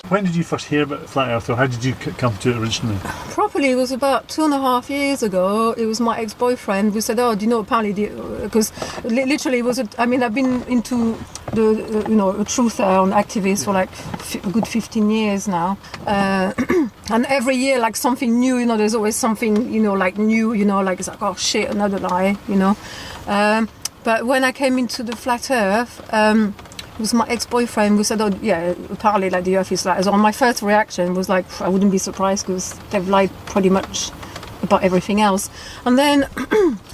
when did you first hear about Flat Earth, or how did you come to it originally? Properly, it was about 2.5 years ago. It was my ex-boyfriend who said, "Oh, do you know apparently?" Because literally, it was. I've been into the a truther and activist for like a good 15 years now, and every year like something new. There's always something like new. Like it's like, oh shit, another lie. But when I came into the Flat Earth. It was my ex-boyfriend who said, "Oh, yeah, apparently, like the Earth is flat." So my first reaction was like, I wouldn't be surprised because they've lied pretty much about everything else. And then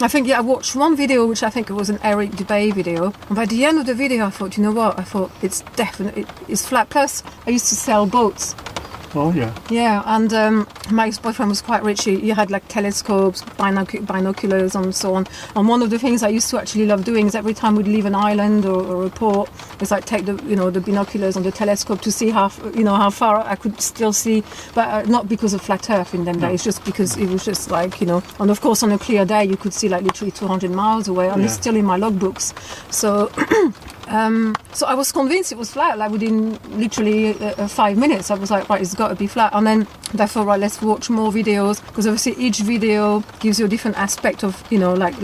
I think, I watched one video, which I think it was an Eric Dubay video. And by the end of the video, I thought, you know what? I thought it's definitely it's flat. Plus, I used to sell boats. Oh, yeah. Yeah, and my ex-boyfriend was quite rich. He had like telescopes, binoculars and so on. And one of the things I used to actually love doing is every time we'd leave an island or a port, is like take the the binoculars and the telescope to see how far I could still see, but not because of Flat Earth in them days, just because it was just like, and of course on a clear day you could see like literally 200 miles away, and it's still in my logbooks. So so I was convinced it was flat, like within literally 5 minutes. I was like, right, it's got to be flat. And then therefore, right, let's watch more videos, because obviously each video gives you a different aspect of, like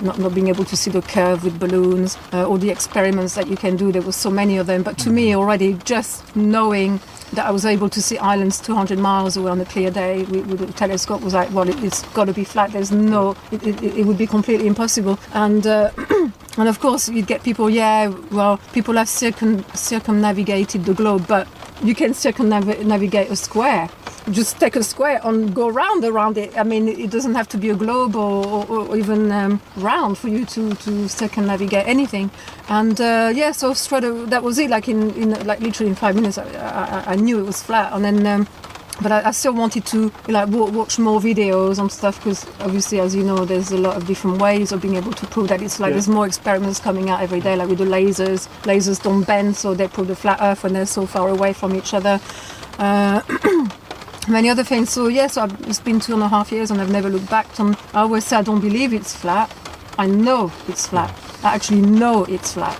not being able to see the curve with balloons, or the experiments that you can do. There was so many of them. But to me already, just knowing that I was able to see islands 200 miles away on a clear day with a telescope was like, well, it's got to be flat. There's no, it would be completely impossible. And and of course, you'd get people, people have circumnavigated the globe, but you can circumnavigate a square. Just take a square and go around it. I mean, it doesn't have to be a globe or even round for you to circumnavigate anything. And so straight away, that was it. Like in like literally in 5 minutes, I knew it was flat. And then. But I still wanted to watch more videos and stuff, because obviously, as you know, there's a lot of different ways of being able to prove that it's like there's more experiments coming out every day, like with the lasers. Lasers don't bend, so they prove the flat Earth when they're so far away from each other. Many other things. So it's been 2.5 years and I've never looked back. And I always say I don't believe it's flat. I know it's flat. I actually know it's flat.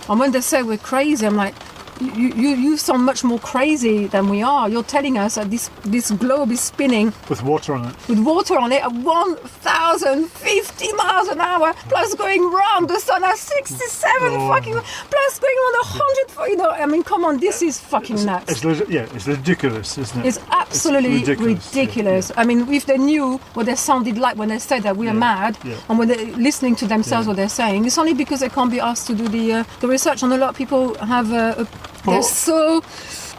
And when they say we're crazy, I'm like, you sound much more crazy than we are. You're telling us that this globe is spinning with water on it. With water on it at 1,050 miles an hour, plus going round the sun at 67 fucking, plus going on 100. I mean, come on, this is fucking nuts. It's ridiculous, isn't it? It's absolutely ridiculous. Yeah. I mean, if they knew what they sounded like when they said that we are mad, and when they're listening to themselves what they're saying, it's only because they can't be asked to do the research. And a lot of people have they're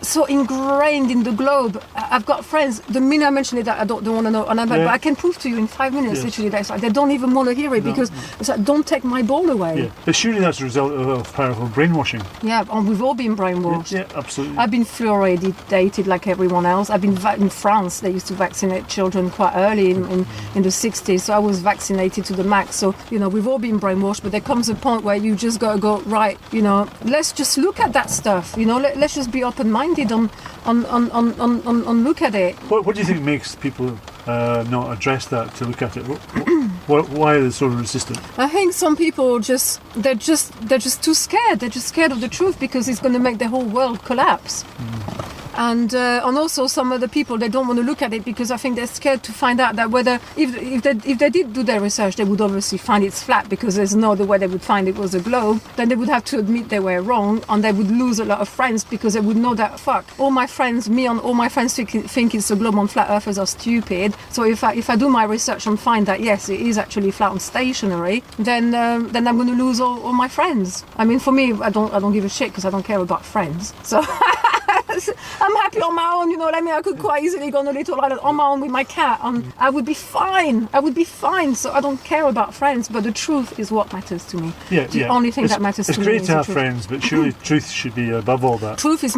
so ingrained in the globe. I've got friends, the minute I mention it, that I don't want to know. And but I can prove to you in 5 minutes, literally, that it's like they don't even want to hear it, because it's like, don't take my ball away. Yeah. But surely that's a result of powerful brainwashing. Yeah, and we've all been brainwashed. Yeah, absolutely. I've been fluoridated like everyone else. I've been in France. They used to vaccinate children quite early in the 60s, so I was vaccinated to the max. So, we've all been brainwashed, but there comes a point where you just got to go, right, let's just look at that stuff. Let's just be open-minded on look at it. What do you think makes people not address that, to look at it? Why are they so resistant? I think some people they're just too scared. They're just scared of the truth, because it's going to make their whole world collapse. And also some other people, they don't want to look at it because I think they're scared to find out that whether if they did do their research, they would obviously find it's flat, because there's no other way they would find it was a globe. Then they would have to admit they were wrong, and they would lose a lot of friends, because they would know that all my friends think it's a globe, and flat earthers are stupid. So if I do my research and find that yes, it is actually flat and stationary, then I'm going to lose all my friends. I mean, for me, I don't give a shit, because I don't care about friends. So. I'm happy on my own, I could quite easily go on a little island on my own with my cat, and I would be fine. So I don't care about friends, but the truth is what matters to me. The only thing that matters to me is it's great to have truth. friends, but surely truth should be above all that. Truth is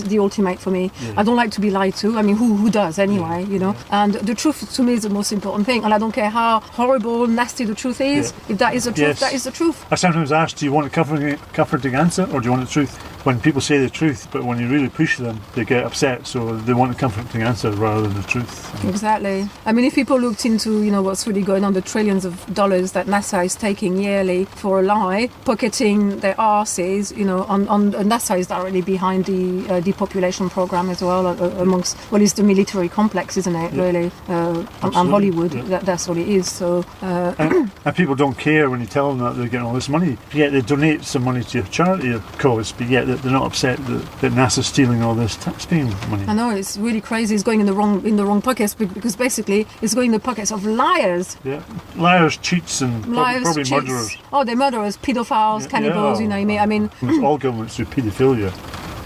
the ultimate for me. I don't like to be lied to. I mean, who does anyway, And the truth to me is the most important thing, and I don't care how horrible, nasty the truth is. If that is the truth, that is the truth. I sometimes ask, do you want a comforting answer, or do you want the truth? when people say the truth, but when you really push them, they get upset, so they want a comforting answer rather than the truth. Exactly. I mean, if people looked into, what's really going on, the trillions of dollars that NASA is taking yearly for a lie, pocketing their arses, and NASA is directly behind the depopulation program as well, amongst, it's the military complex, isn't it, really? And Hollywood, that's what it is. So, and people don't care when you tell them that they're getting all this money, yet they donate some money to a charity cause, but yet they're not upset that NASA's stealing all this taxpaying money. I know, it's really crazy. It's going in the wrong pockets, because basically it's going in the pockets of liars. Yeah, liars, cheats, and probably cheats. murderers. Oh, they're murderers, paedophiles, cannibals, you name it. I mean, all governments do paedophilia.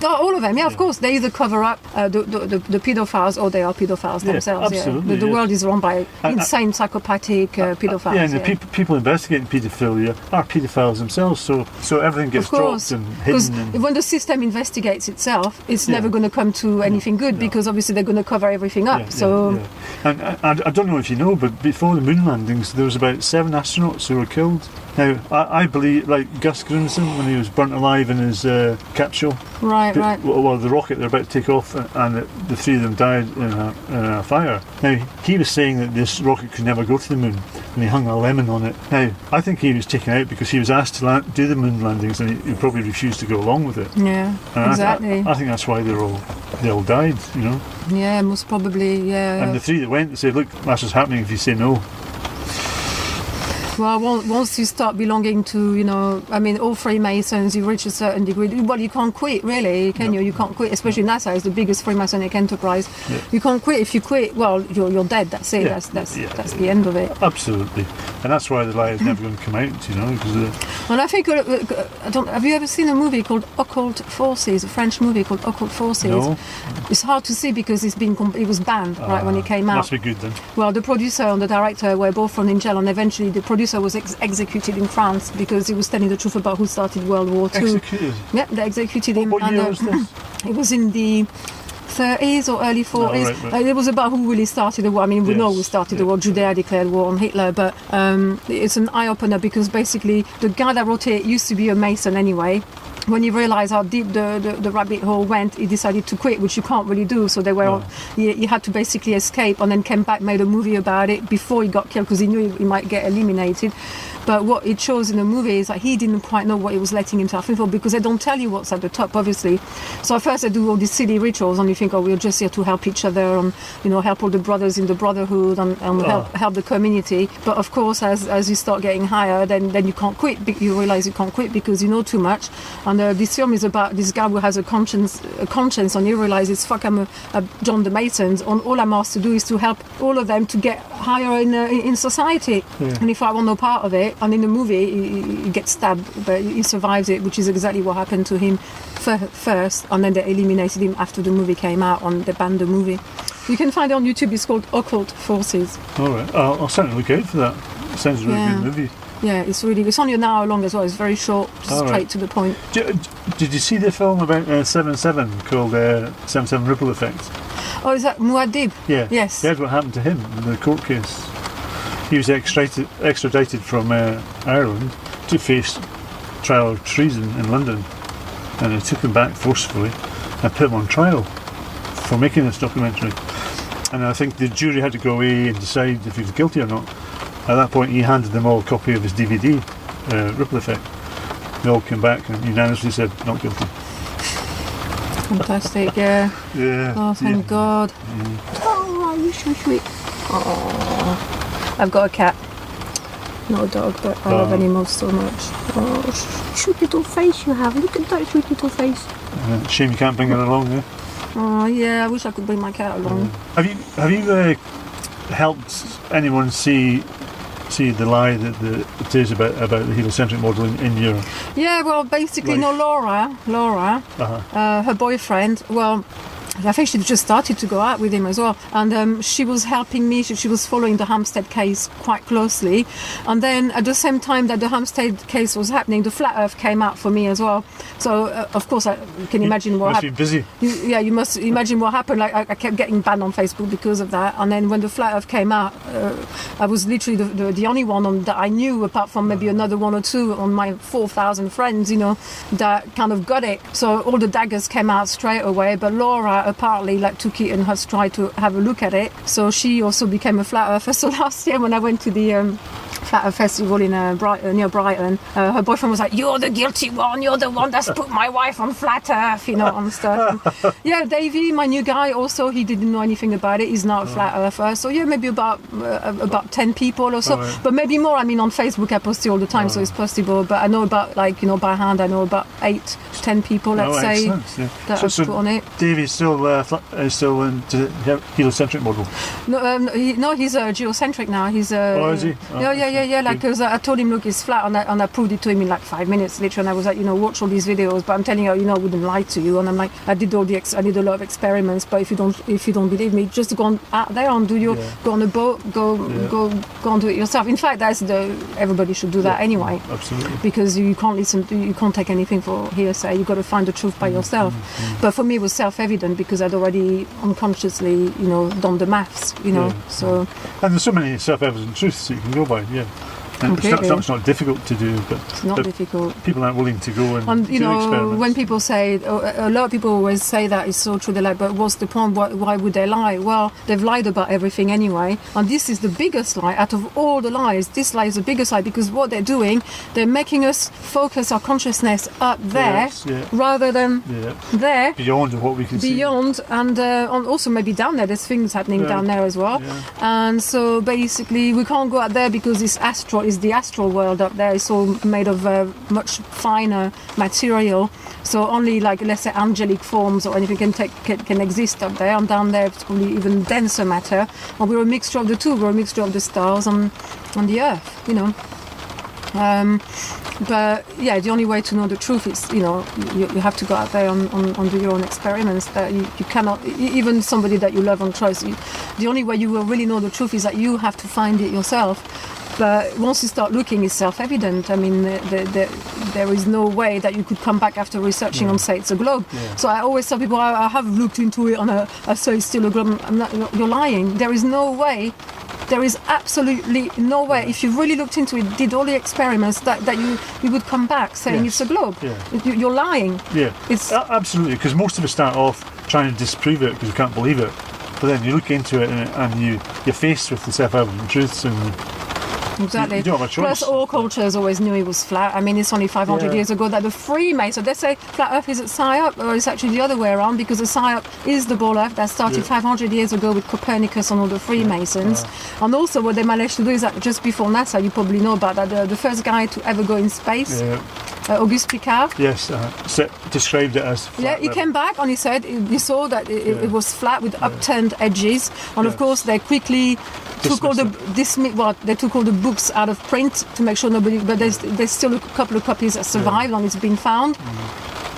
Oh, all of them, of course. They either cover up the paedophiles, or they are paedophiles themselves. Absolutely, The world is run by insane psychopathic paedophiles. And the people investigating paedophilia are paedophiles themselves, so everything gets dropped and hidden. Because when the system investigates itself, it's never going to come to anything good, because obviously they're going to cover everything up. And I don't know if you know, but before the moon landings, there was about 7 astronauts who were killed. Now, I believe, like Gus Grimson, when he was burnt alive in his capsule. Right. Well, the rocket, they're about to take off, and the 3 of them died in a fire. Now, he was saying that this rocket could never go to the moon, and he hung a lemon on it. Now, I think he was taken out because he was asked to do the moon landings, and he probably refused to go along with it. Yeah, and exactly. I think that's why they all died, Yeah, most probably, yeah. And the 3 that went, they said, look, that's what's happening if you say no. Well, once you start belonging to, all Freemasons, you reach a certain degree. Well, you can't quit, really, can you? You can't quit, especially NASA is the biggest Freemasonic enterprise. Yeah. You can't quit. If you quit, well, you're dead. That's it. Yeah. That's the end of it. Absolutely, and that's why the lie is never going to come out, because. And I think have you ever seen a movie called Occult Forces? A French movie called Occult Forces. No. It's hard to see because it was banned right when it came out. Must be good then. Well, the producer and the director were both thrown in jail, and eventually the producer was executed in France because he was telling the truth about who started World War II. Executed? Yeah, they executed him. What year was this? It was in the 30s or early 40s. Right. It was about who really started the war. I mean, we know who started the war. Judea declared war on Hitler, but it's an eye-opener because basically the guy that wrote it used to be a Mason anyway. When he realised how deep the rabbit hole went, he decided to quit, which you can't really do. So he had to basically escape, and then came back, made a movie about it before he got killed because he knew he might get eliminated. But what it shows in the movie is that he didn't quite know what he was letting himself in for, because they don't tell you what's at the top, obviously. So at first they do all these silly rituals, and you think, we're just here to help each other and help all the brothers in the brotherhood and help the community. But of course, as you start getting higher, then you can't quit. You realise you can't quit because you know too much. And this film is about this guy who has a conscience, and he realises, fuck, I'm John the Masons, and all I'm asked to do is to help all of them to get higher in society. Yeah. And if I want no part of it, and in the movie he gets stabbed, but he survives it, which is exactly what happened to him first, and then they eliminated him after the movie came out, and they banned the movie. You can find it on YouTube. It's called Occult Forces. All right, I'll certainly look out for that. It sounds a really good movie. Yeah, it's only an hour long as well. It's very short, straight to the point. Did you see the film about 7/7 called 7/7 Ripple Effect? Oh, is that Muad'Dib? Yeah. Yes. Here's what happened to him in the court case. He was extradited from Ireland to face trial of treason in London, and they took him back forcefully and put him on trial for making this documentary. And I think the jury had to go away and decide if he was guilty or not. At that point, he handed them all a copy of his DVD, Ripple Effect. They all came back and unanimously said not guilty. Fantastic, yeah. Yeah. Oh, thank God. Yeah. Oh, you're so sweet. Oh. I've got a cat. Not a dog, but I love animals so much. Oh, sweet little face you have. Look at that sweet little face. Shame you can't bring her along, yeah? Oh, yeah, I wish I could bring my cat along. Have you helped anyone see the lie that it is about the heliocentric model in your... Yeah, well, basically, life? No, Laura, her boyfriend, well, I think she just started to go out with him as well, and she was helping me. She was following the Hampstead case quite closely, and then at the same time that the Hampstead case was happening, the Flat Earth came out for me as well. So of course you can imagine what happened. Must be busy. You must imagine what happened. Like I kept getting banned on Facebook because of that, and then when the Flat Earth came out, I was literally the only one that I knew, apart from maybe another one or two on my 4,000 friends, that kind of got it. So all the daggers came out straight away, but Laura apparently took it and has tried to have a look at it. So she also became a Flat Earther. So last year when I went to the Flat Earth Festival in near Brighton, her boyfriend was like, "You're the guilty one, you're the one that's put my wife on Flat Earth," and stuff. And, yeah, Davey, my new guy, also, he didn't know anything about it. He's not a Flat Earther. So yeah, maybe about 10 people or so, right. But maybe more. I mean, on Facebook I post it all the time, so it's possible. But I know about by hand, I know about 8 to 10 people, let's say, that I've put on it. Davey's still into heliocentric model. No, he's geocentric now. He's is he? Yeah. Like, cause I told him, look, it's flat, and I proved it to him in 5 minutes, literally. And I was like, watch all these videos. But I'm telling you, I wouldn't lie to you. And I'm like, I did a lot of experiments. But if you don't believe me, just go on out there and go on a boat, go and do it yourself. In fact, everybody should do that anyway. Absolutely. Because you can't take anything for hearsay. You've got to find the truth by yourself. But for me, it was self-evident because I'd already unconsciously, done the maths, So. And there's so many self-evident truths that you can go by. Yeah. And it's not difficult to do, but it's not difficult. People aren't willing to go and do experiments. When people say, a lot of people always say that it's so true. They're like, but what's the point? Why would they lie? Well, they've lied about everything anyway, and this is the biggest lie out of all the lies. This lie is the biggest lie because what they're doing, they're making us focus our consciousness up there rather than there, beyond what we can see. And also maybe down there. There's things happening down there as well. Yeah. And so basically, we can't go out there because this is the astral world up there. It's all made of much finer material, so only let's say angelic forms or anything can exist up there, and down there it's probably even denser matter, and we're a mixture of the two. We're a mixture of the stars and the earth, but yeah, the only way to know the truth is you have to go out there and do your own experiments. That you cannot, even somebody that you love and trust, the only way you will really know the truth is that you have to find it yourself. But once you start looking, it's self-evident. I mean, there is no way that you could come back after researching and say it's a globe. Yeah. So I always tell people, I have looked into it and I say it's still a globe. You're lying. There is no way. There is absolutely no way. If you really looked into it, did all the experiments, that you would come back saying it's a globe. Yeah. You're lying. Yeah, it's absolutely, because most of us start off trying to disprove it because we can't believe it. But then you look into it and you're faced with the self-evident truths and. Exactly. You don't have a choice. Plus, all cultures always knew it was flat. I mean, it's only 500 years ago that the Freemasons, they say flat Earth is at Psyop, or it's actually the other way around, because the Psyop is the ball Earth that started 500 years ago with Copernicus and all the Freemasons. And also, what they managed to do is that just before NASA, you probably know about that, the first guy to ever go in space. Auguste Piccard. Yes, described it as flat. Yeah, he came back and he said he saw that it was flat with upturned edges, and of course they quickly took all the books out of print to make sure nobody. But there's still a couple of copies that survived and it's been found.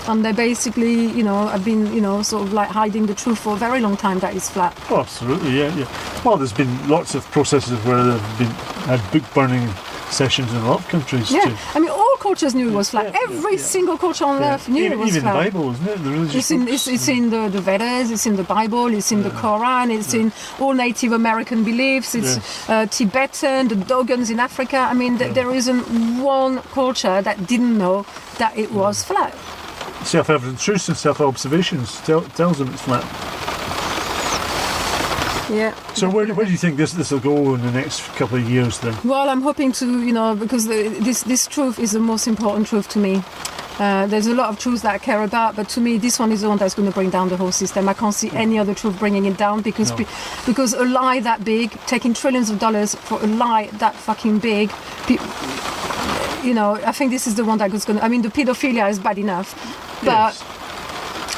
And they basically, have been, sort of hiding the truth for a very long time that it's flat. Oh, absolutely, yeah. Well, there's been lots of processes where they've had book burning sessions in a lot of countries. Yeah, I mean, all cultures knew it was flat. Every single culture on earth knew it was even flat. Even the Bible, isn't it? The religious it's in the Vedas, it's in the Bible, it's in the Quran, it's in all Native American beliefs, it's Tibetan, the Dogons in Africa. I mean, there isn't one culture that didn't know that it was flat. Self-evident truths and self-observations tells them it's flat. Yeah. So where do you think this will go in the next couple of years then? Well, I'm hoping to, because this truth is the most important truth to me. There's a lot of truths that I care about, but to me, this one is the one that's going to bring down the whole system. I can't see any other truth bringing it down because a lie that big, taking trillions of dollars for a lie that fucking big, I think this is the one that's going to. I mean, the pedophilia is bad enough, but.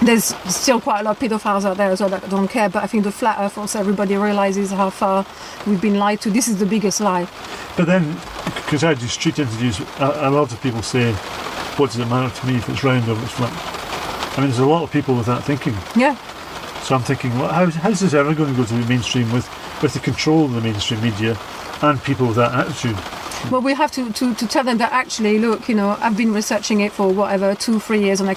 There's still quite a lot of pedophiles out there as well that don't care, but I think the flat earth also everybody realises how far we've been lied to. This is the biggest lie. But then, because I do street interviews, a lot of people say, what does it matter to me if it's round or if it's flat? I mean, there's a lot of people with that thinking. Yeah. So I'm thinking, well, how's this ever going to go to the mainstream with the control of the mainstream media and people with that attitude? Well, we have to tell them that actually, look, I've been researching it for whatever 2-3 years, and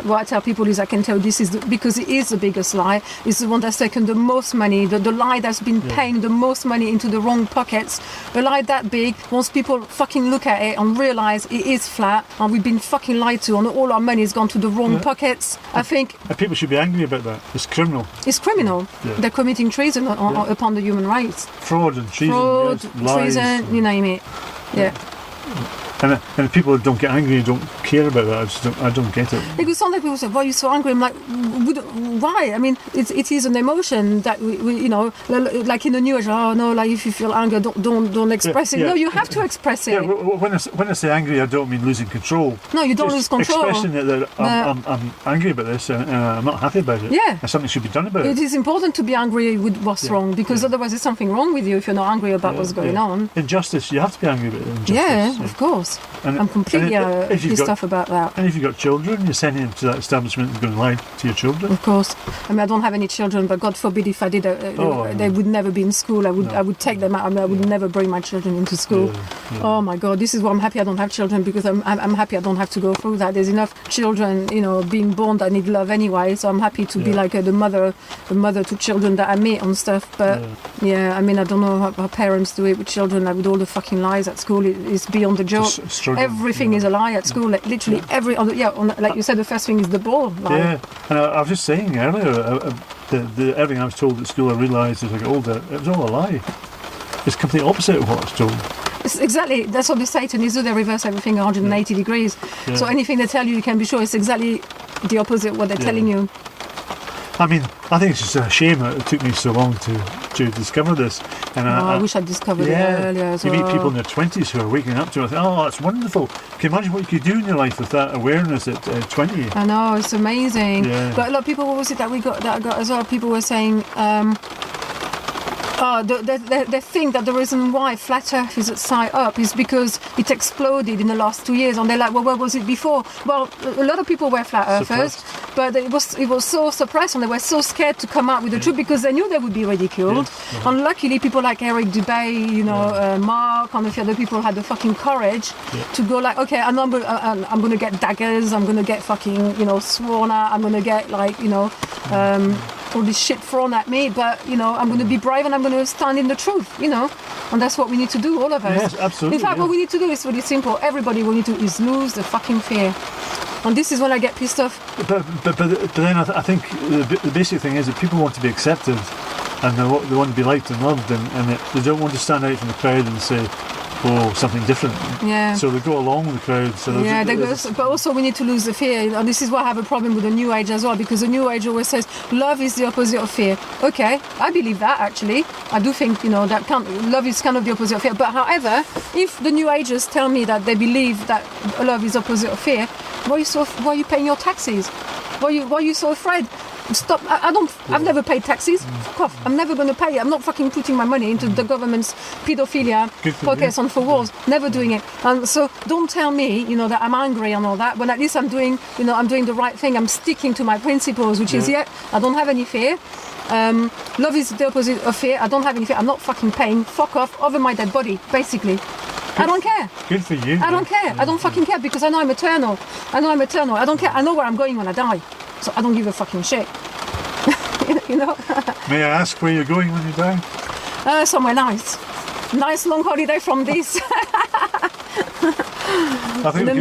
what I tell people is I can tell this is because it is the biggest lie. It's the one that's taken the most money, the lie that's been paying the most money into the wrong pockets. A lie that big, once people fucking look at it and realise it is flat, and we've been fucking lied to, and all our money has gone to the wrong pockets. I think. And people should be angry about that. It's criminal. It's criminal. Yeah. They're committing treason upon the human rights. Fraud and treason. Fraud, yes, lies. treason, you name it. Yeah. And people don't get angry and don't care about that. I don't get it. Because sometimes people say, "Why are you so angry?" I'm like, "Why?" I mean, it is an emotion that we like in the new age. Oh no, like if you feel anger, don't express it. Yeah. No, you have to express it. Yeah, when I say angry, I don't mean losing control. No, you don't Just lose control. Expressing that I'm angry about this and I'm not happy about it. Yeah. And something should be done about it. It is important to be angry with what's wrong, because otherwise there's something wrong with you if you're not angry about what's going on. Injustice, you have to be angry about injustice. Yeah, of course. I'm completely pissed off about that. And if you've got children, you're sending them to that establishment and going to lie to your children. Of course. I mean, I don't have any children, but God forbid if I did, they would never be in school. I would take them out. I mean, I would never bring my children into school. Yeah. Oh my God, this is why I'm happy I don't have children, because I'm happy I don't have to go through that. There's enough children, being born that need love anyway. So I'm happy to be like the mother to children that I meet and stuff. But I mean, I don't know how parents do it with children, like with all the fucking lies at school. It's beyond the joke. Everything is a lie at school. Like literally every like you said, the first thing is the ball lie. Yeah, and I was just saying earlier, everything I was told at school, I realised as I got older, it was all a lie. It's complete opposite of what I was told. Exactly, that's what the Satanists do. They reverse everything 180 degrees. Yeah. So anything they tell you can be sure it's exactly the opposite of what they're telling you. I mean, I think it's just a shame that it took me so long to discover this. And I wish I'd discovered it earlier as well. You meet people in their 20s who are waking up to it and think, oh, that's wonderful. Can you imagine what you could do in your life with that awareness at 20? I know, it's amazing. Yeah. But a lot of people, what was it that I got as well? People were saying, they think that the reason why flat Earth is at side up is because it exploded in the last 2 years, and they're like, well, where was it before? Well, a lot of people were flat Earthers, but it was so suppressed, and they were so scared to come out with the truth because they knew they would be ridiculed. Yes. And luckily, people like Eric Dubay, Mark, and a few other people had the fucking courage to go like, okay, I'm going to get daggers, I'm going to get fucking sworn at, I'm going to get all this shit thrown at me, but I'm going to be brave and I'm going to stand in the truth, and that's what we need to do, all of us. Yes, absolutely. In fact, what we need to do is really simple. Everybody, we need to is lose the fucking fear, and this is when I get pissed off. But then I think the basic thing is that people want to be accepted, and they want to be liked and loved, and they don't want to stand out from the crowd and say, oh, something different. Yeah. So they go along with the crowd. So but also we need to lose the fear. And this is why I have a problem with the New Age as well, because the New Age always says love is the opposite of fear. Okay, I believe that actually. I do think that love is kind of the opposite of fear. But however, if the New Agers tell me that they believe that love is opposite of fear, why are you paying your taxes? Why are you so afraid? Stop! I've never paid taxes. Fuck off! I'm never going to pay it. I'm not fucking putting my money into the government's paedophilia pockets and for wars. Never doing it. And so don't tell me, that I'm angry and all that. When at least I'm doing the right thing. I'm sticking to my principles, which is I don't have any fear. Love is the opposite of fear. I don't have any fear. I'm not fucking paying. Fuck off over my dead body, basically. I don't care. Good for you. I don't care. I don't fucking care because I know I'm eternal. I don't care. I know where I'm going when I die. So I don't give a fucking shit. May I ask where you're going when you die? Somewhere nice. Nice long holiday from this. I think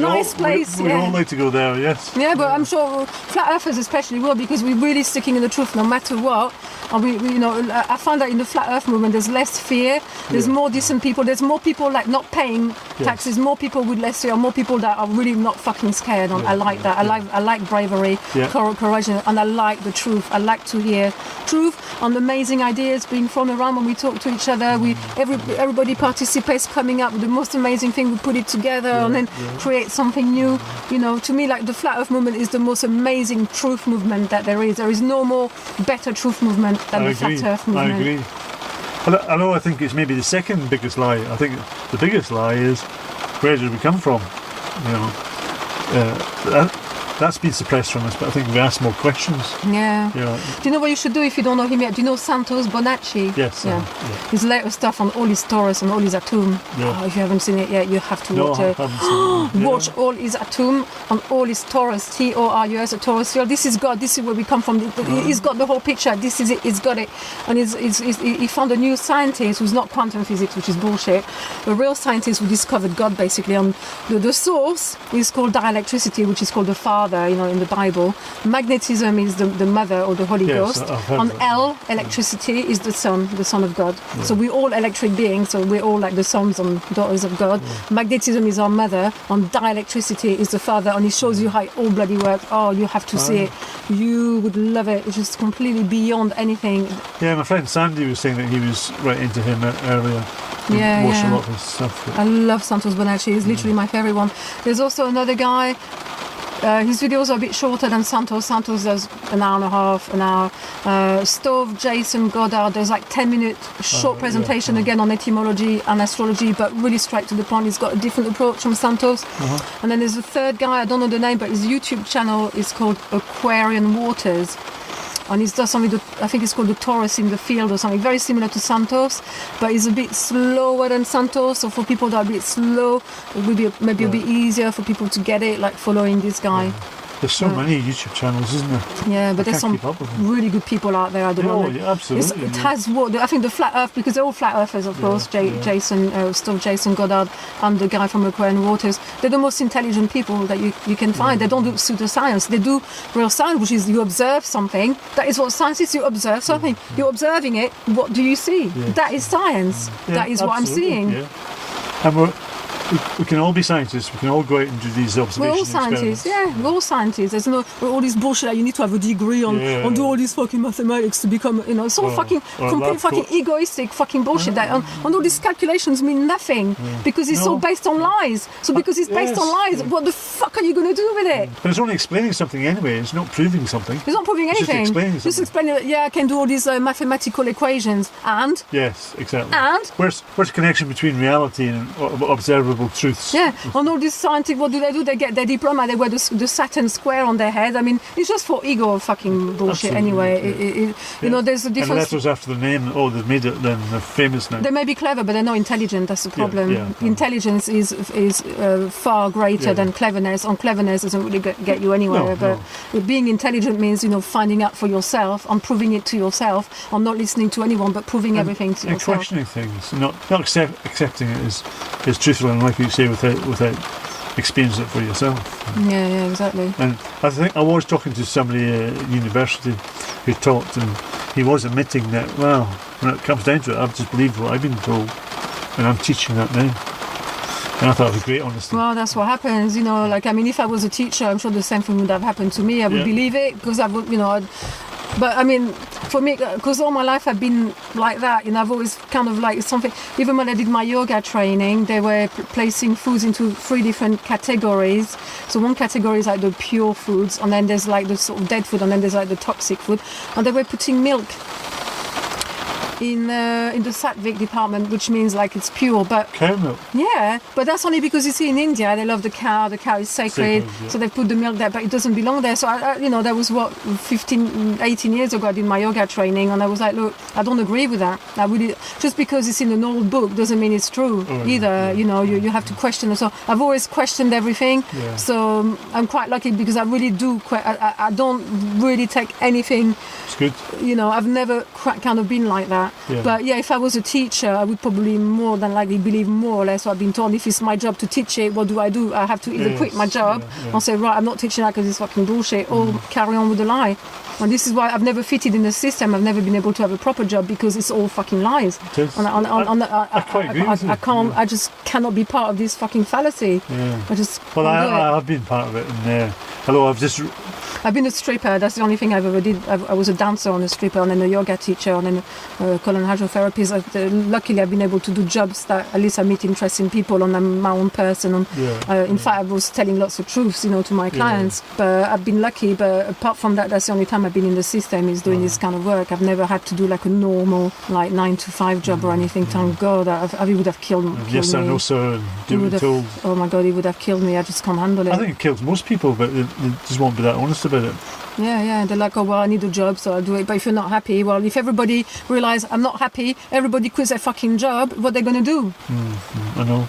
we all like to go there, yes. Yeah, but I'm sure flat earthers especially will, because we're really sticking in the truth no matter what. And I find that in the flat earth movement there's less fear, there's more decent people, there's more people like not paying taxes, more people with less fear, more people that are really not fucking scared. And I like that. I like bravery, courage, and I like the truth. I like to hear truth and amazing ideas being thrown around when we talk to each other. Everybody participates, coming up with the most amazing thing. We put it together and then create something new. To me, like the flat earth movement is the most amazing truth movement that there is. There is no more better truth movement than the flat earth movement. I agree. Although I think it's maybe the second biggest lie. I think the biggest lie is, where did we come from? that's been suppressed from us, but I think we asked more questions. Yeah. You know, Do you know what you should do if you don't know him yet? Do you know Santos Bonacci? yes. Yeah. His later stuff on all his Taurus and all his Atum. Yeah. Oh, if you haven't seen it yet, you have to No, watch I it. haven't seen it. Yeah. Watch all his Atum on all his Taurus, Taurus, a Taurus field. This is God, this is where we come from. He's got the whole picture, this is it, he's got it. And he found a new scientist who's not quantum physics, which is bullshit. A real scientist who discovered God, basically. And the source is called dielectricity, which is called the Father, in the Bible. Magnetism is the Mother or the Holy Ghost. On L, electricity is the Son of God. Yeah. So we're all electric beings, so we're all like the sons and daughters of God. Yeah. Magnetism is our Mother. On dielectricity is the Father, and it shows you how it all bloody works. Oh, you have to see it. You would love it. It's just completely beyond anything. Yeah, my friend Sandy was saying that he was right into him earlier. Yeah, watched a lot of his stuff. I love Santos Bonacci. He's literally my favourite one. There's also another guy. His videos are a bit shorter than Santos. Santos does an hour and a half, an hour. Stove Jason Goddard does like 10-minute short presentation again on etymology and astrology, but really straight to the point. He's got a different approach from Santos. And then there's a third guy, I don't know the name, but his YouTube channel is called Aquarian Waters. And he does something, I think it's called the Taurus in the Field or something, very similar to Santos, but he's a bit slower than Santos. So for people that are a bit slow, it would be maybe a bit easier for people to get it, like following this guy. There's so many YouTube channels, isn't there? Yeah, but there's some really good people out there at the moment. Yeah, absolutely. It has I think the Flat Earth, because they're all Flat Earthers, of course, Jason Goddard and the guy from Aquarian Waters. They're the most intelligent people that you can find. They don't do pseudoscience. They do real science, which is you observe something. That is what science is. You observe something. You're observing it. What do you see? That is science. That is what I'm seeing. Yeah. And we can all be scientists. We can all go out and do these observations. We're all scientists, we're all scientists. There's no all this bullshit. Like you need to have a degree on do all this fucking mathematics to become. It's all complete fucking egoistic fucking bullshit. That and all these calculations mean nothing because it's all based on lies. So because it's based on lies, what the fuck are you going to do with it? But it's only explaining something anyway. It's not proving something. It's not proving anything. Just explaining that. Yeah, I can do all these mathematical equations and. Yes, exactly. And where's the connection between reality and observable truths? Yeah, on all these scientific, what do? They get their diploma, they wear the Saturn square on their head. I mean, it's just for ego fucking bullshit anyway. There's a difference. And letters after the name, they've made it, then they're famous now. They may be clever, but they're not intelligent, that's the problem. Intelligence is far greater than cleverness, and cleverness doesn't really get you anywhere. But being intelligent means, finding out for yourself and proving it to yourself, and not listening to anyone, but proving everything to yourself. And questioning things, not accepting it as truthful, and like you say, without experiencing it for yourself. Yeah, exactly. And I think I was talking to somebody at university who talked, and he was admitting that, well, when it comes down to it, I've just believed what I've been told, and I'm teaching that now. And I thought it was great, honestly. Well, that's what happens, if I was a teacher, I'm sure the same thing would have happened to me. I would believe it, because I would, but I mean, for me, because all my life I've been like that, I've always kind of like something, even when I did my yoga training, they were placing foods into 3 different categories. So one category is like the pure foods, and then there's like the sort of dead food, and then there's like the toxic food, and they were putting milk in the Sattvic department, which means like it's pure, but cow milk. Yeah, but that's only because you see in India they love the cow. The cow is sacred, so they put the milk there, but it doesn't belong there. So that was what 18 years ago I did my yoga training, and I was like, look, I don't agree with that. I really, just because it's in an old book doesn't mean it's true either. You have to question it. So I've always questioned everything. So I'm quite lucky because I really do. I don't really take anything. It's good. I've never kind of been like that. But if I was a teacher, I would probably more than likely believe more or less what I've been told. If it's my job to teach it, what do? I have to either quit my job and say, right, I'm not teaching that because it's fucking bullshit, or carry on with the lie. And this is why I've never fitted in the system. I've never been able to have a proper job because it's all fucking lies. I quite agree with you. I can't. I just cannot be part of this fucking fallacy. I've been part of it, and I've been a stripper. That's the only thing I've ever did. I was a dancer and a stripper, and then a yoga teacher, and then a colon hydrotherapist. Luckily, I've been able to do jobs that at least I meet interesting people and I'm my own person. And, in fact, I was telling lots of truths, to my clients. But I've been lucky. But apart from that, that's the only time I've been in the system is doing this kind of work. I've never had to do like a normal 9-to-5 job or anything. Thank God. I would have killed me. Yes, I know, sir. Told. Oh my God, he would have killed me. I just can't handle it. I think it kills most people, but they just won't be that honest about it. Yeah, they're like, oh, well, I need a job, so I'll do it. But if you're not happy, well, if everybody realise I'm not happy, everybody quits their fucking job, what are they going to do? I know.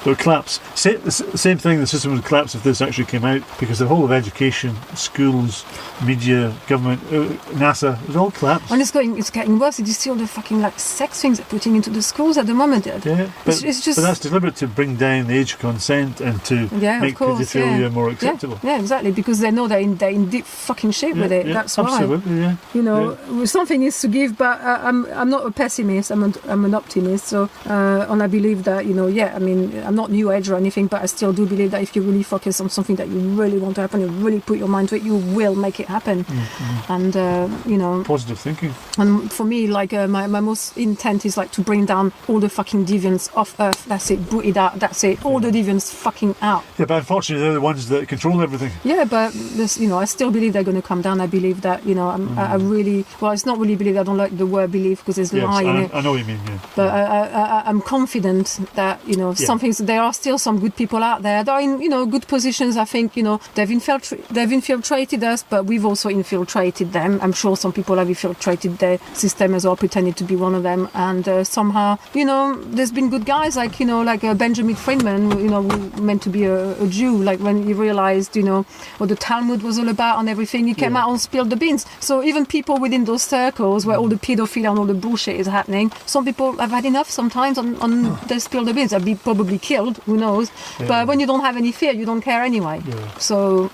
It would collapse. Same thing, the system would collapse if this actually came out, because the whole of education, schools, media, government, NASA, it would all collapse. And it's getting worse. Did you see all the fucking sex things they're putting into the schools at the moment? Yeah, but that's deliberate to bring down the age of consent and to make pedophilia more acceptable. Yeah, exactly, because they know they're in deep fucking shit with it. That's why. Absolutely, yeah. Something needs to give, but I'm not a pessimist. I'm an optimist. So, and I believe that I'm not new age or anything, but I still do believe that if you really focus on something that you really want to happen, you really put your mind to it, you will make it happen. And positive thinking. And for me, my most intent is to bring down all the fucking deviants off Earth. That's it. Boot it out. That's it. All the deviants fucking out. Yeah, but unfortunately, they're the ones that control everything. Yeah, but I still believe they're going to come down. I believe that I really it's not really believe. I don't like the word believe because there's lie in it. I know what you mean. Yeah. But I'm confident that there are still some good people out there that are in good positions. I think they've infiltrated us, but we've also infiltrated them. I'm sure some people have infiltrated their system as well, pretending to be one of them. And somehow there's been good guys like Benjamin Friedman, who meant to be a Jew. Like when he realized what the Talmud was all about and everything, he came out and spilled the beans. So even people within those circles where all the pedophilia and all the bullshit is happening, some people have had enough sometimes and they spill the beans. They'll be probably killed, who knows. But when you don't have any fear, you don't care anyway. So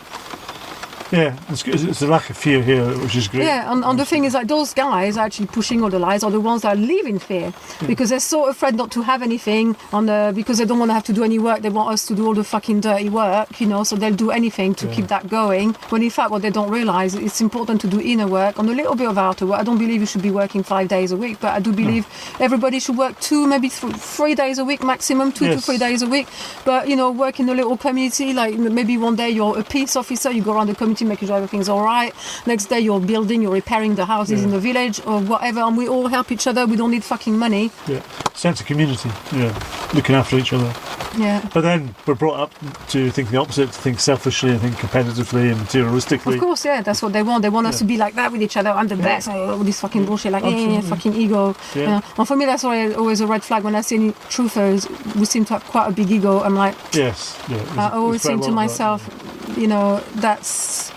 it's the lack of fear here, which is great. Yeah, and the thing is those guys are actually pushing all the lies are the ones that live in fear because they're so afraid not to have anything because they don't want to have to do any work. They want us to do all the fucking dirty work, so they'll do anything to keep that going. When in fact what they don't realise, it's important to do inner work and a little bit of outer work. I don't believe you should be working 5 days a week, but I do believe everybody should work 2, maybe 3 days a week maximum, 2 to 3 days a week. But work in a little community, like maybe one day you're a peace officer, you go around the community making sure everything's all right. Next day you're repairing the houses in the village or whatever, and we all help each other. We don't need fucking money. Sense of community. Looking after each other. But then we're brought up to think the opposite, to think selfishly and think competitively and materialistically. Of course, that's what they want. They want us to be like that with each other. I'm the best. All this fucking bullshit, fucking ego. And for me that's always a red flag when I see any truthers who seem to have quite a big ego. I'm like, I always think to myself, that's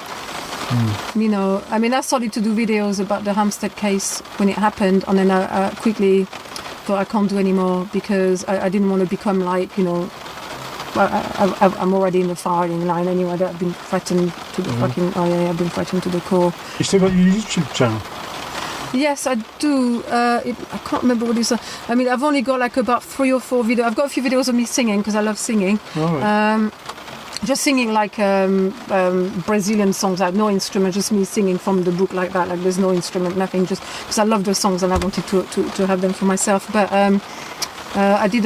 I started to do videos about the Hampstead case when it happened, and then I quickly thought I can't do anymore because I didn't want to become I'm already in the firing line anyway. I've been threatened to the I've been threatened to the core. You still got your YouTube channel? Yes, I do. I can't remember what it is. I've only got about 3 or 4 videos. I've got a few videos of me singing because I love singing. Just singing Brazilian songs, no instrument, just me singing from the book like that. There's no instrument, nothing, just because I love the songs and I wanted to have them for myself. But I did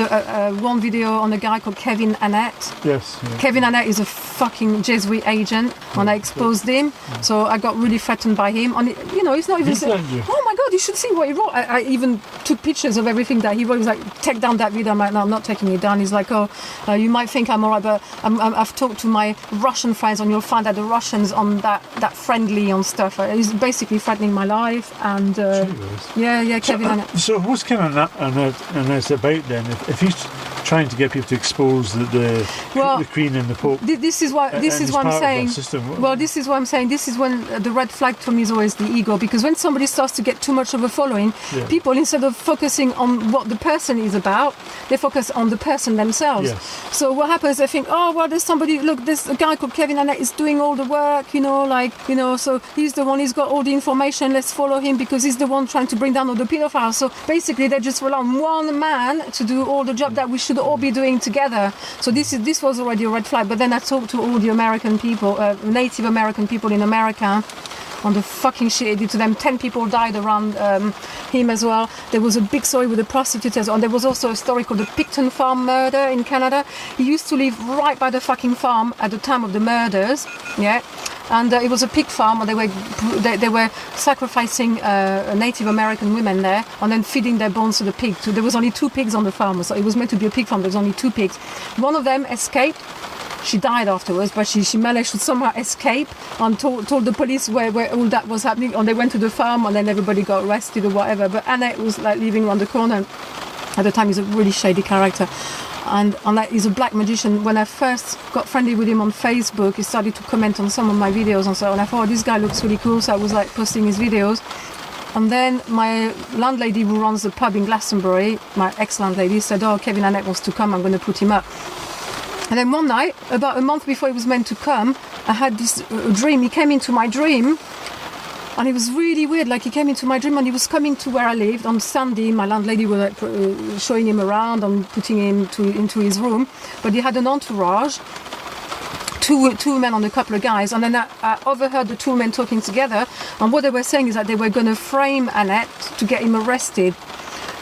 one video on a guy called Kevin Annett. Yes. Kevin Annett is a fucking Jesuit agent, and I exposed him. So I got really threatened by him. And he's not even saying, "Oh my God, you should see what he wrote." I even took pictures of everything that he wrote. He was like, "Take down that video." I'm like, "No, I'm not taking it down." He's like, "Oh, you might think I'm alright, but I've talked to my Russian friends, and you'll find that the Russians on that friendly on stuff." He's basically threatening my life, and Kevin Annett. So what's Kevin Annett about then? If he's trying to get people to expose the Queen and the Pope. This is what I'm saying. This is what I'm saying. This is when the red flag for me is always the ego, because when somebody starts to get too much of a following, people, instead of focusing on what the person is about, they focus on the person themselves. So what happens? They think, oh well, there's a guy called Kevin Annett is doing all the work, so he's the one, he's got all the information, let's follow him because he's the one trying to bring down all the pedophiles. So basically they just rely on one man to do all the job that we should all be doing together. So this was already a red flag. But then I talked to all the American people, Native American people in America, on the fucking shit he did to them. 10 people died around him as well. There was a big story with the prostitutes as well. And there was also a story called the Picton Farm murder in Canada. He used to live right by the fucking farm at the time of the murders. Yeah. And it was a pig farm, and they were sacrificing Native American women there, and then feeding their bones to the pig. So there was only 2 pigs on the farm, so it was meant to be a pig farm. There was only 2 pigs. One of them escaped. She died afterwards, but she managed to somehow escape and told the police where all that was happening. And they went to the farm, and then everybody got arrested or whatever. But Annette was like living around the corner. At the time, he's a really shady character. And like, he's a black magician. When I first got friendly with him on Facebook, he started to comment on some of my videos and so on. And I thought, oh, this guy looks really cool. So I was like posting his videos. And then my landlady who runs the pub in Glastonbury, my ex-landlady, said, oh, Kevin Annette wants to come. I'm going to put him up. And then one night, about a month before he was meant to come, I had this dream. He came into my dream. And it was really weird, like he came into my dream and he was coming to where I lived on Sunday. My landlady was like, showing him around and putting him into his room. But he had an entourage, two men and a couple of guys. And then I overheard the 2 men talking together. And what they were saying is that they were going to frame Annette to get him arrested.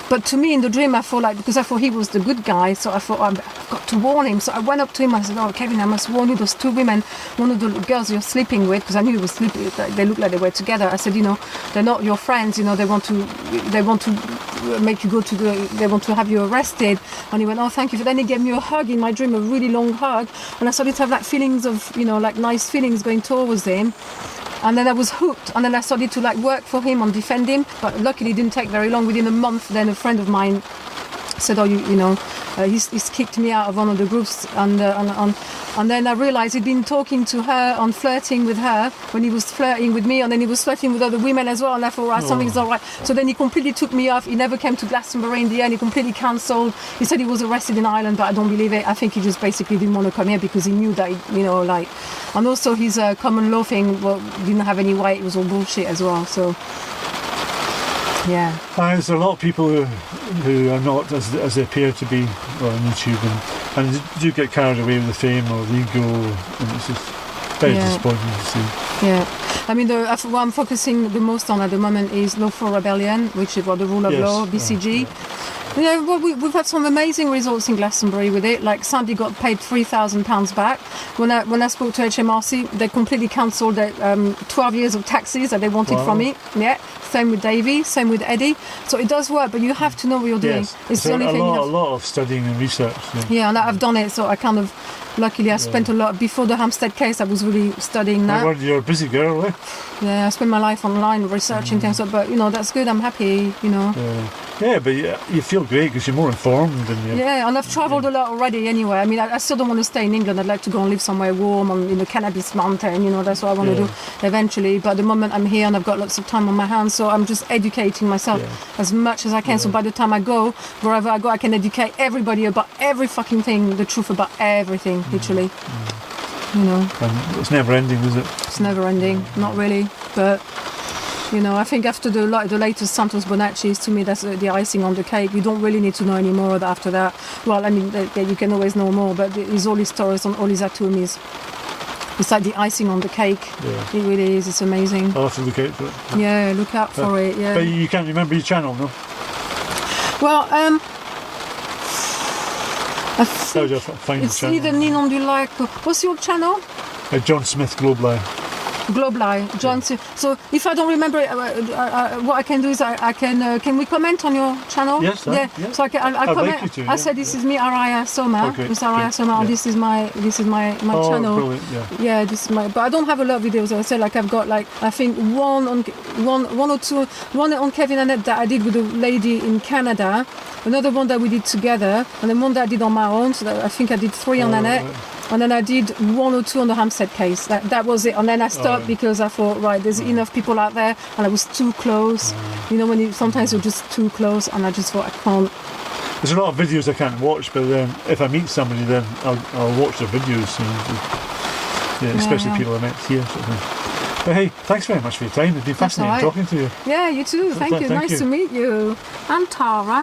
But to me in the dream, I thought because I thought he was the good guy, so I thought I've got to warn him. So I went up to him and I said, oh, Kevin, I must warn you, those 2 women, one of the girls you're sleeping with, because I knew he was sleeping, they looked like they were together. I said, they're not your friends, they want to make you go they want to have you arrested. And he went, oh, thank you. But then he gave me a hug in my dream, a really long hug. And I started to have like feelings of, like nice feelings going towards him. And then I was hooked, and then I started to like work for him and defend him. But luckily, it didn't take very long. Within a month, then a friend of mine said, "Oh, he's kicked me out of one of the groups." And then I realised he'd been talking to her and flirting with her when he was flirting with me, and then he was flirting with other women as well. And I thought, right, something's not right. So then he completely took me off. He never came to Glastonbury in the end. He completely cancelled. He said he was arrested in Ireland, but I don't believe it. I think he just basically didn't want to come here because he knew that, and also his common law thing didn't have any weight. It was all bullshit as well. So. Yeah. There's a lot of people who are not as they appear to be on YouTube and do get carried away with the fame or the ego, and it's just very disappointing to see. Yeah. I mean, what I'm focusing the most on at the moment is Lawful Rebellion, which is the rule of law, BCG. Well, we've had some amazing results in Glastonbury with it. Like Sandy got paid £3,000 back. When I spoke to HMRC, they completely cancelled 12 years of taxes that they wanted from me. Yeah. Same with Davey, same with Eddie. So it does work, but you have to know what you're doing. Yes. It's the only thing. A lot of studying and research. Yeah, and I've done it. So I kind of, luckily, I spent a lot before the Hampstead case. I was really studying that. You're a busy girl, eh? Yeah, I spend my life online researching things. But that's good. I'm happy. Yeah, but you feel great because you're more informed than you. Yeah, and I've travelled a lot already anyway. I mean, I still don't want to stay in England. I'd like to go and live somewhere warm on in the Cannabis Mountain. That's what I want to do eventually. But at the moment I'm here and I've got lots of time on my hands, so I'm just educating myself as much as I can. So by the time I go, wherever I go, I can educate everybody about every fucking thing, the truth about everything, literally. And it's never ending, is it? It's never ending, not really, but. I think after the latest Santos Bonacci's, to me, that's the icing on the cake. You don't really need to know any more after that. Well, I mean, you can always know more, but it's all his stories and all his atomies. It's like the icing on the cake. Yeah. It really is. It's amazing. I'll have to look out for it. Yeah, look out for it, yeah. But you can't remember your channel, no? Well, I think it's either Ninon du Lac. What's your channel? John Smith Globli. John. So if I don't remember, what I can do is I can we comment on your channel? Yes. Yeah. Yes. So I comment. Like you to, I said this is me, Arayar Soma. Okay. It's Arayar Soma. And this is my channel. Brilliant, yeah. This is my. But I don't have a lot of videos. I said I've got I think one or two on Kevin Annette that I did with a lady in Canada. Another one that we did together, and then one that I did on my own. So I think I did 3 on Annette. Right. And then I did 1 or 2 on the Hampstead case. That was it. And then I stopped because I thought, there's enough people out there, and I was too close. When sometimes you're just too close, and I just thought I can't. There's a lot of videos I can't watch, but if I meet somebody, then I'll watch their videos. Especially people I met here. Sort of thing. But hey, thanks very much for your time. It's been fascinating talking to you. Yeah, you too. Thank you. Nice to meet you. I'm Tara.